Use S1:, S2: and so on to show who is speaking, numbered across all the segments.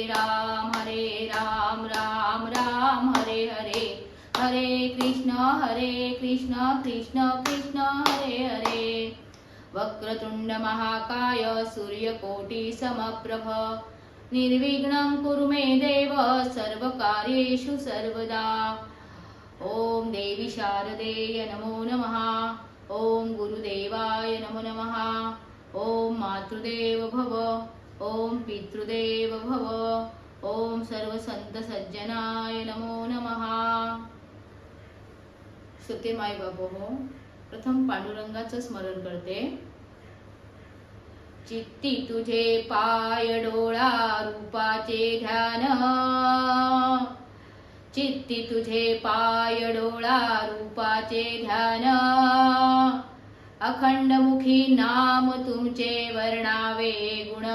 S1: राम राम राम हरे हरे, हरे कृष्ण कृष्ण कृष्ण हरे हरे। वक्रतुंड महाकाय सूर्यकोटि समप्रभ, निर्विघ्नं कुरु मे देव सर्वकार्येषु सर्वदा। ओम देवी शारदेय नमो नमः, ओम गुरुदेवाय नमो नमः, ओम मातृदेव भव, ओम पितृदेव भव, ओम सर्व संत सज्जनाय नमो नमः। सुते माय बाबो हो, प्रथम पांडुरंगाचं स्मरण करते। चित्ती तुझे पाय डोळा रूपाचे ध्यान, चित्ती तुझे पाय डोळा रूपाचे ध्यान, अखंड मुखी नाम तुमचे वर्णावे गुण।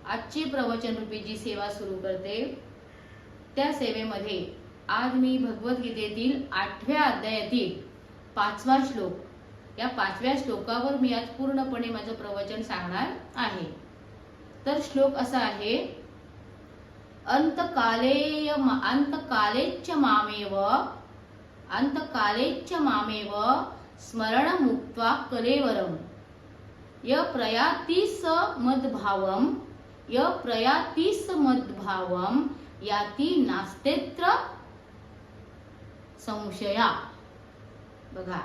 S1: आजची प्रवचन रूपी जी सेवा सुरू करते, त्या सेवेमध्ये आज मी भगवद्गीतेतील 8व्या अध्यायातील 5वा श्लोक, या 5व्या श्लोकावर मी आज पूर्णपणे माझं प्रवचन सांगणार आहे। तर श्लोक असा आहे, अंतकालेच्च मामेव स्मरण मुक्त्वा कलेवरम, य प्रयाति स मद्भावम याति नास्तेत्र संशया। बघा,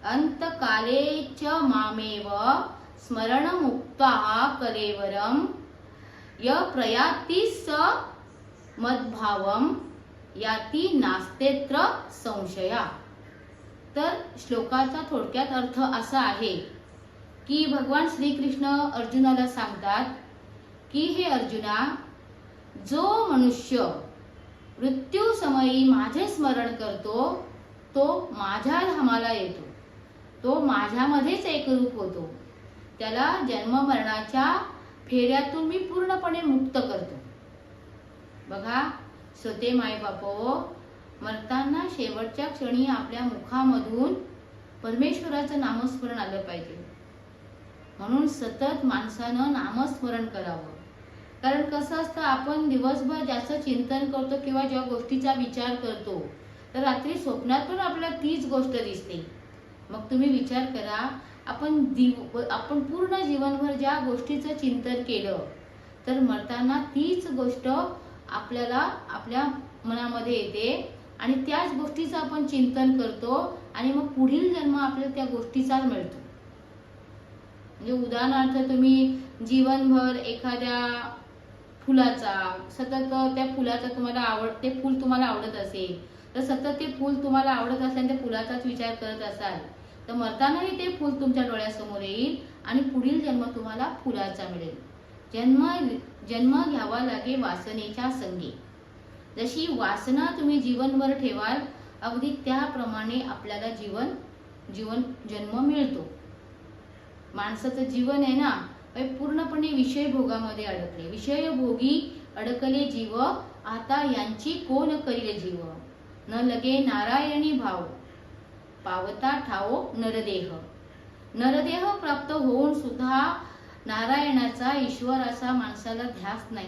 S1: अंतकालेच मामेव स्मरण मुक्त्वा कलेवरम, य प्रयाति स मद्भावम याति नास्तेत्र संशया। तर श्लोकाचा थोडक्यात अर्थ असा आहे की भगवान श्रीकृष्ण अर्जुनाला सांगतात की हे अर्जुना, जो मनुष्य मृत्यू समयी माझे स्मरण करतो तो माझ्या धामाला येतो, तो माझ्यामध्येच एकरूप होतो, त्याला जन्म मरणाच्या फेऱ्यातून मी पूर्णपणे मुक्त करतो। बघा सते माय बापो, मरताना शेवटच्या क्षणी आपल्या मुखामधून परमेश्वराचं नामस्मरण आलं पाहिजे, म्हणून सतत माणसानं नामस्मरण करावं। कारण कसं असतं, आपण दिवसभर जास्त चिंतन करतो किंवा ज्या गोष्टीचा विचार करतो तर रात्री स्वप्नात पण आपल्याला तीच गोष्ट दिसते। मग तुम्ही विचार करा, आपण पूर्ण जीवनभर ज्या गोष्टीचं चिंतन केलं तर मरताना तीच गोष्ट आपल्याला आपल्या मनामध्ये येते आणि त्याच गोष्टीचं आपण चिंतन करतो आणि मग पुढील जन्म आपल्याला त्या गोष्टीचाच मिळतो। म्हणजे उदाहरणार्थ तुम्ही जीवनभर एखाद्या फुलाचा सतत त्या फुलाचा ते फूल तुम्हाला आवडत असेल तर सतत ते फूल तुम्हाला आवडत असल्याने त्या फुलाचाच विचार करत असाल तर मरतानाही ते फूल तुमच्या डोळ्यासमोर येईल आणि पुढील जन्म तुम्हाला फुलाचा मिळेल। जन्म घ्यावा लागे वासनेच्या संगे। जशी वासना तुम्ही जीवनभर ठेवाल अगदी त्याप्रमाणे आपल्याला जन्म मिळतो। माणसाचं जीवन आहे ना, पूर्णपणे विषय भोगामध्ये अडकले। विषय भोगी अडकले जीव, आता यांची कोण करील जीव। न लगे नारायणी भाव, पावता ठावो नरदेह। नरदेह प्राप्त होऊन सुद्धा नारायणाचा ईश्वराचा माणसाला ध्यास नाही,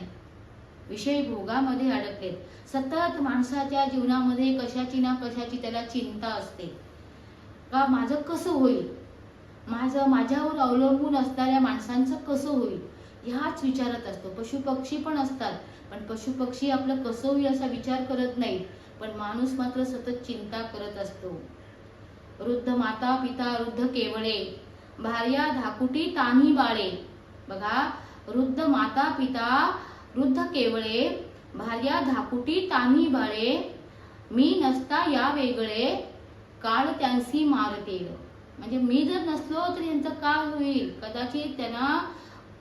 S1: विषय भोगामध्ये अडकलेत। सतत माणसाच्या जीवनामध्ये कशाची ना कशाची त्याला चिंता असते, का माझं कसं होईल, माझ्यावर अवलंबून असणाऱ्या माणसांचं कसं होईल, ह्याच विचारत असतो। पशुपक्षी पण असतात, पण पशुपक्षी आपलं कसं होईल असा विचार करत नाहीत, पण माणूस मात्र सतत चिंता करत असतो। वृद्ध माता पिता वृद्ध केवळे, भार्या धाकुटी तान्ही बाळे। बघा, वृद्ध माता पिता वृद्ध केवळे, भार्या धाकुटी तान्ही बाळे। मी नसता या वेगळे, काळ त्यांसी मारतेल। म्हणजे मी जर नसलो तर यांचं काय होईल, कदाचित त्यांना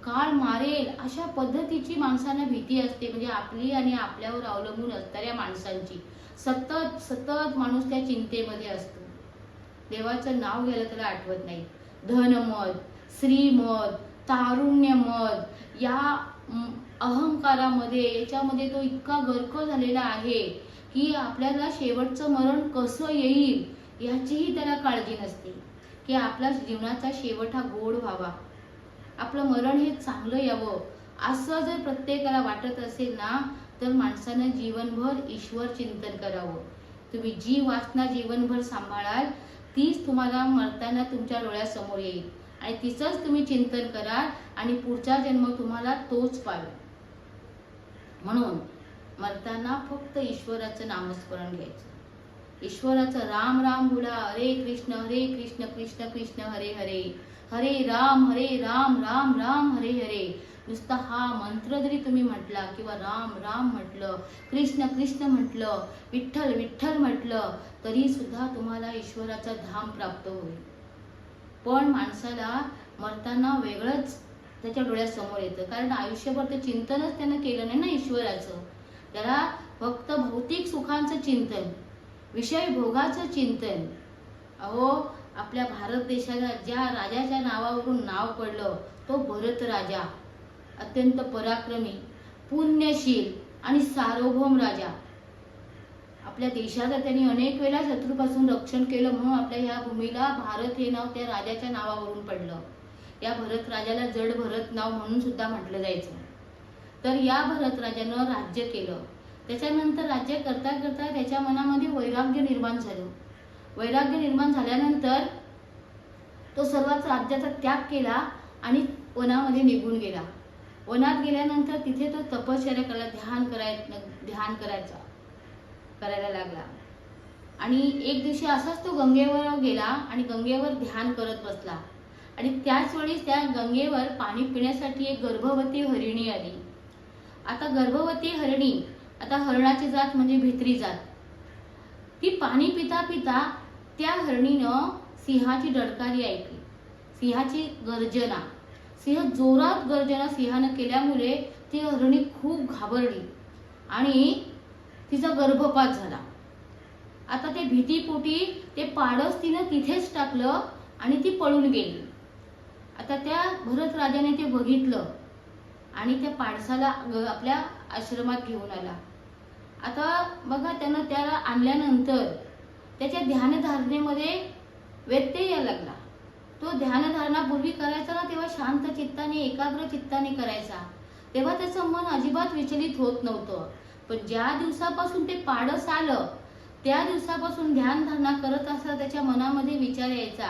S1: काळ मारेल, अशा पद्धतीची माणसांना भीती असते। म्हणजे आपली आणि आपल्यावर अवलंबून असणाऱ्या माणसांची सतत माणूस त्या चिंतेमध्ये असतो। देवाचं नाव घ्यायला त्याला आठवत नाही। धनमद, श्रीमद, तारुण्यमद या अहंकारामध्ये याच्यामध्ये तो इतका गर्क झालेला आहे की आपल्याला शेवटचं मरण कसं येईल याचीही त्याला काळजी नसते, की आपल्या जीवनाचा शेवट हा गोड व्हावा। आपलं मरण हे चांगलं यावं असं जर प्रत्येकाला वाटत असेल ना, तर माणसानं जीवनभर ईश्वर चिंतन करावं. तुम्ही जी वासना जीवनभर सांभाळाल तीच तुम्हाला मरताना तुमच्या डोळ्यासमोर येईल आणि तिचंच तुम्ही चिंतन कराल आणि पुढचा जन्म तुम्हाला तोच पावेल. म्हणून मरताना फक्त ईश्वराचं नामस्मरण घ्यायचं. ईश्वराचं राम राम बोला, हरे कृष्ण कृष्ण कृष्ण हरे हरे, हरे राम राम राम हरे हरे. नुसता हा मंत्र जरी तुम्ही म्हटला किंवा राम राम म्हटलं, कृष्ण कृष्ण म्हटलं, विठ्ठल विठ्ठल म्हटलं, तरी सुद्धा तुम्हाला ईश्वराचं धाम प्राप्त होईल. पण माणसाला मरताना वेगळंच त्याच्या डोळ्यासमोर येतं, कारण आयुष्यभर ते चिंतनच त्यानं केलं नाही ना ईश्वराचं. त्याला फक्त भौतिक सुखांचं चिंतन, विषय भोगाचं चिंतन. अहो, आपल्या भारत देशाला ज्या राजाच्या नावावरून नाव पडलं तो भरत राजा. अत्यंत पराक्रमी, पुण्यशील आणि सार्वभौम राजा. आपल्या देशाचं त्यांनी अनेक वेळा शत्रूपासून रक्षण केलं, म्हणून आपल्या ह्या भूमीला भारत हे नाव त्या राजाच्या नावावरून पडलं. या भरत राजाला जड भरत नाव म्हणून सुद्धा म्हटलं जायचं. तर या भरत राजानं राज्य केलं. त्याच्यानंतर राज्य करता करता त्याच्या मनामध्ये वैराग्य निर्माण झालं. वैराग्य निर्माण झाल्यानंतर तो सर्वच राज्याचा त्याग केला आणि वनामध्ये निघून गेला. वनात गेल्यानंतर तिथे तो तपश्चर्या करायला, ध्यान करायला लागला. आणि एक दिवशी असाच तो गंगेवर गेला आणि गंगेवर ध्यान करत बसला. आणि त्याच वेळी त्या गंगेवर पाणी पिण्यासाठी एक गर्भवती हरिणी आली. आता गर्भवती हरिणी, आता हरणाची जात म्हणजे भित्री जात, ती पाणी पिता पिता त्या हरणीनं सिंहाची डडकारी ऐकली, सिंहाची गर्जना. सिंह जोरात गर्जना सिंहानं केल्यामुळे ती हरणी खूप घाबरली आणि तिचा गर्भपात झाला. आता ते भीतीपोटी ते पाडस तिनं तिथेच टाकलं आणि ती पळून गेली. आता त्या भरत राजाने ते बघितलं आणि त्या पाडसाला आपल्या आश्रमात घेऊन आला. आता बघा, त्यानं त्याला आणल्यानंतर त्याच्या ध्यानधारणेमध्ये व्यत्यय यायला लागला. तो ध्यानधारणापूर्वी करायचा ना तेव्हा शांत चित्ताने, एकाग्र चित्ताने करायचा, तेव्हा त्याचं मन अजिबात विचलित होत नव्हतं. पण ज्या दिवसापासून ते पाडस आलं त्या दिवसापासून ध्यानधारणा करत असताना त्याच्या मनामध्ये विचार यायचा,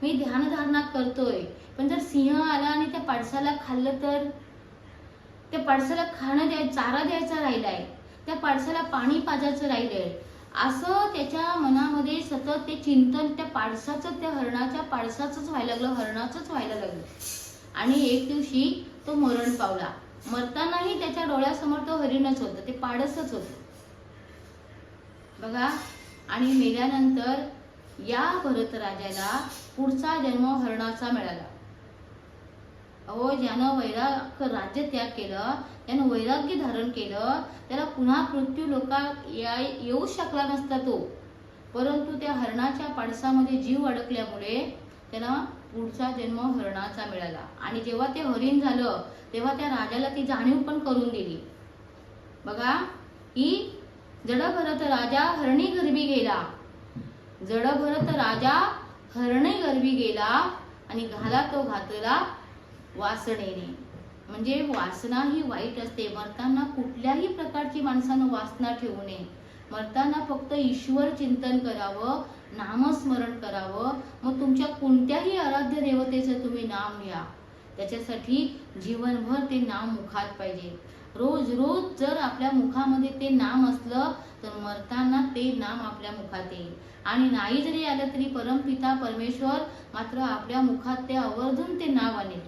S1: मी ध्यानधारणा करतोय, पण जर सिंह आला आणि त्या पाडसाला खाल्लं तर, त्या पाडसाला चारा द्यायचा राहिलाय, त्या पाडसाला पाणी पाजायचं राहिलंय, असं त्याच्या मनामध्ये सतत ते चिंतन त्या पाडसाचं, त्या हरणाच्या पाडसाचंच व्हायला लागलं. आणि एक दिवशी तो मरण पावला. मरतानाही त्याच्या डोळ्यासमोर तो हरिणच होतं, ते पाडसच होतं बघा. आणि मेल्यानंतर या भरत राजाला पुढचा जन्म हरणाचा मिळाला. अहो, ज्यानं राज्य त्याग केलं, त्यानं वैराग्य धारण केलं, त्याला पुन्हा मृत्यू येऊ शकला नसता तो. परंतु त्या हरणाच्या पाडसामध्ये जीव अडकल्यामुळे त्याला पुढचा जन्म हरणाचा मिळाला. आणि जेव्हा ते हरिण झालं तेव्हा त्या राजाला ती जाणीव पण करून दिली बघा, की जड भरत राजा हरणी गर्भी गेला, जड भरत राजा हरणी गर्भी गेला आणि घाला तो घातला वासनेने. म्हणजे वासना ही वाईट असते. मरताना कुठल्याही प्रकारची माणसानं वासना ठेवू नये. मरताना फक्त ईश्वर चिंतन करावं, नामस्मरण करावं. मग तुमच्या कोणत्याही आराध्य देवतेचं तुम्ही नाम घ्या, त्याच्यासाठी जीवनभर ते नाम मुखात पाहिजे. रोज रोज जर आपल्या मुखामध्ये ते नाम असलं तर मरताना ते नाम आपल्या मुखात येईल. आणि नाही जरी आलं तरी परमपिता परमेश्वर मात्र आपल्या मुखात ते आवर्जून ते नाव आणेल.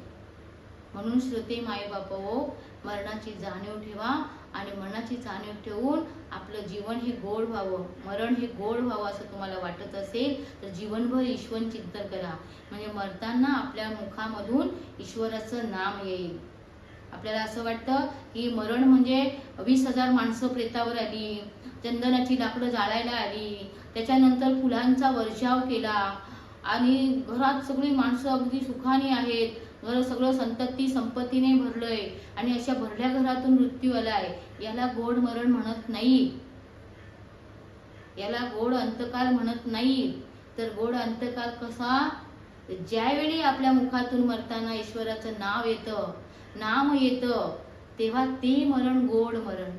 S1: म्हणून श्रोते माय बापो, मरणाची जाणीव ठेवा आणि मरणाची जाणीव ठेवून आपलं जीवन हे गोड व्हावं, मरण हे गोड व्हावं असं तुम्हाला वाटत असेल तर जीवनभर ईश्वर चिंतन करा. म्हणजे मरताना आपल्या मुखामधून ईश्वराचं नाम येईल. आपल्याला असं वाटतं की मरण म्हणजे 20,000 माणसं प्रेतावर आली, चंदनाची लाकडं जाळायला आली, त्याच्यानंतर फुलांचा वर्षाव केला आणि घरात सगळी माणसं अगदी सुखाने आहेत, घर सगळं संपत्तीने भरलंय आणि अशा भरल्या घरातून मृत्यू आलाय. याला गोड मरण म्हणत नाही, याला गोड अंतकाल म्हणत नाही. तर गोड अंतकाल कसा, तर ज्यावेळी आपल्या मुखातून मरताना ईश्वराचं नाव येतं, नाम येतं, तेव्हा ते मरण गोड मरण.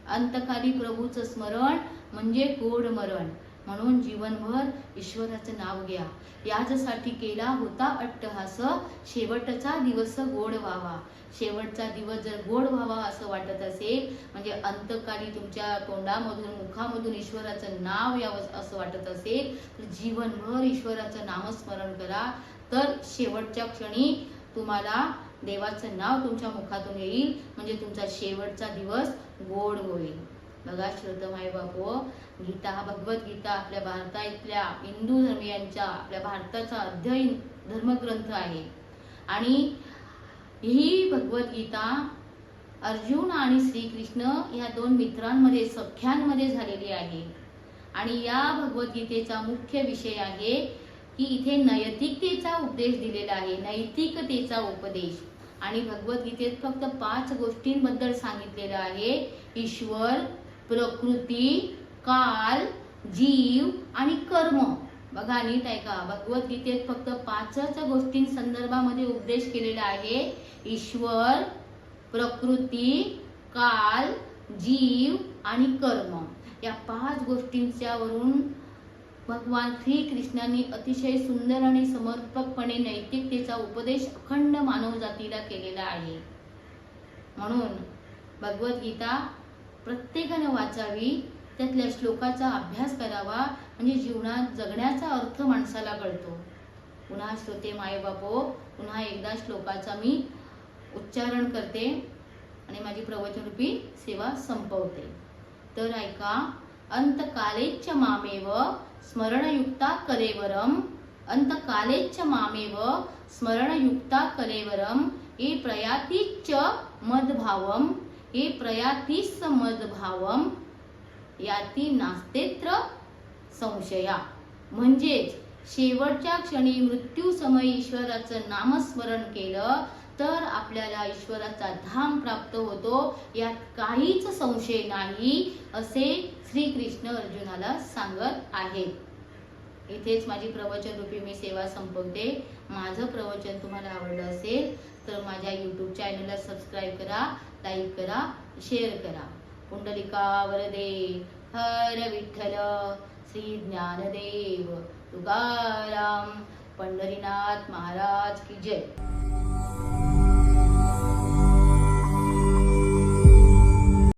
S1: अंतकाली प्रभूचं स्मरण म्हणजे गोड मरण. म्हणून जीवनभर ईश्वराचं नाव घ्या. याचसाठी केला होता अट्टहास, शेवटचा दिवस गोड व्हावा. शेवटचा दिवस जर गोड व्हावा असं वाटत असेल, म्हणजे अंतकाली तुमच्या तोंडामधून मुखामधून ईश्वराचं नाव यावं असं वाटत असेल, तर जीवनभर ईश्वराचं नामस्मरण करा. तर शेवटच्या क्षणी तुम्हाला देवाचं नाव तुमच्या मुखातून येईल, म्हणजे तुमचा शेवटचा दिवस गोड होईल. बघा श्रोतमाय बापो, गीता हा भगवद्गीता आपल्या भारतातल्या हिंदू धर्मियांच्या, आपल्या भारताचा अध्ययन धर्मग्रंथ आहे. आणि ही भगवद्गीता अर्जुन आणि श्रीकृष्ण या दोन मित्रांमध्ये, सख्यांमध्ये झालेली आहे. आणि या भगवद्गीतेचा मुख्य विषय आहे की इथे नैतिकतेचा उपदेश दिलेला आहे, नैतिकतेचा उपदेश. आणि भगवद्गीतेत फक्त 5 गोष्टींबद्दल सांगितलेलं आहे: ईश्वर, प्रकृती, काल, जीव आणि कर्म. बघा नीट ऐका, भगवद्गीतेत फक्त 5च गोष्टींसंदर्भामध्ये उपदेश केलेला आहे: ईश्वर, प्रकृती, काल, जीव आणि कर्म. या 5 गोष्टींच्यावरून भगवान श्रीकृष्णांनी अतिशय सुंदर आणि समर्पकपणे नैतिकतेचा उपदेश अखंड मानव जातीला केलेला आहे. म्हणून भगवद्गीता प्रत्येकाने वाचावी, त्यातल्या श्लोकाचा अभ्यास करावा, म्हणजे जीवनात जगण्याचा अर्थ माणसाला कळतो. पुन्हा श्रोते मायबापो, पुन्हा एकदा श्लोकाचा मी उच्चारण करते आणि माझी प्रवचनरूपी सेवा संपवते. तर ऐका: अंतकालेच्च मामेव स्मरणयुक्ता कलेवरम, अंतकालेच्च मामेव स्मरणयुक्ता कलेवरम, ये प्रयातीच्च मद्भावम, ये प्रयातीस्स मद्भावम, याती नास्तेत्र संशया. म्हणजेच शेवटच्या क्षणी मृत्यू समय ईश्वराचं नामस्मरण केलं तर आपल्याला ईश्वराचा धाम प्राप्त होतो, यात काहीच संशय नाही, असे श्रीकृष्ण अर्जुनाला सांगत आहेत. इथेच माझी प्रवचन रूपी मी सेवा संपवते. माझं प्रवचन तुम्हाला आवडलं असेल तर माझ्या YouTube चॅनलला सबस्क्राईब करा, लाईक करा, शेअर करा. पुंडलिका वरदे हर विठ्ठल श्री ज्ञानदेव तुकाराम पंढरीनाथ महाराज की जय.